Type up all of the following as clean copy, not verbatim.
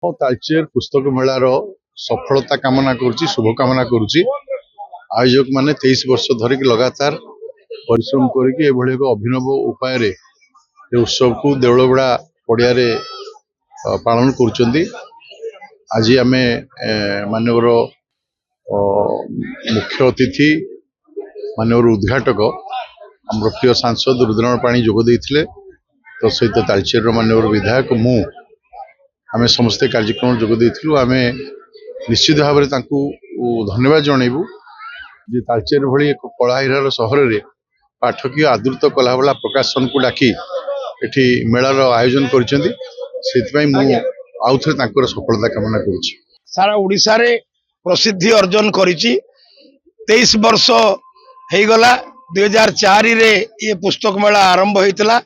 तालचेर पुस्तक मेलार सफलता कामना करुच्ची शुभकामना करुच्ची। आयोजक माने 23 वर्ष धरिक लगातार परिश्रम करके एक अभिनव उपाय उत्सव को देवलगुड़ा पड़िया पालन करुँच। आज आम मानवर मुख्य अतिथि मानवर उद्घाटक आम प्रिय सांसद रुद्रण पाणी जोगदे सहित तालचेर मानवर विधायक मु आम समस्ते कार्यक्रम जोगदे आम निश्चित भाव में धन्यवाद जनइबू जे तालचेर भली एक कलाहीरार सहर में पाठकीय आदृत कला वाला प्रकाशन को डाकी एठी मेलार आयोजन कर आउ थे सफलता कामना कर सारा ओडिशा रे प्रसिद्धि अर्जन करिछि। 23 वर्ष हो गला। 2004 रे ये पुस्तक मेला आरंभ होइतला।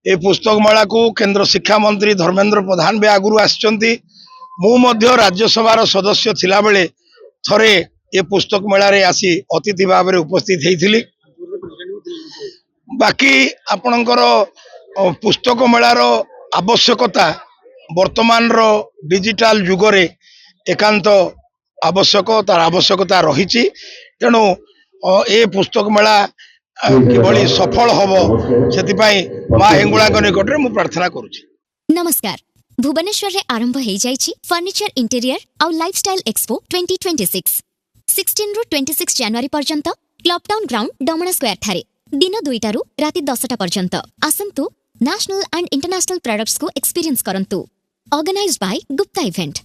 ये पुस्तक मेला को केंद्र शिक्षा मंत्री धर्मेंद्र प्रधान भी आगुरु आछंती। मु मध्य राज्यसभा सदस्य थिला बेले थरे ये पुस्तक मेला रे आसी अतिथि भाव में उपस्थित हेइथिली। बाकी आपणकर पुस्तक मेलार आवश्यकता वर्तमान रो डिजिटल युग रे एकांत आवश्यक तार आवश्यकता रही। तेणु ए पुस्तक मेला किभली सफल हबो सेतिपाई मां हेंगुळा निकट रे मु प्रार्थना करूची। नमस्कार। भुवनेश्वर रे आरंभ हो जाइछि फर्निचर इंटीरियर आउ लाइफस्टाइल एक्सपो 2026। 16 रु 26 जनवरी पर्यंत club town ground Damana square ठारे दिन 2टा रु राति 10टा पर्यंत आसंतु नेशनल एंड इंटरनेशनल प्रोडक्ट्स को एक्सपीरियंस करंतु। Organised by Gupta event.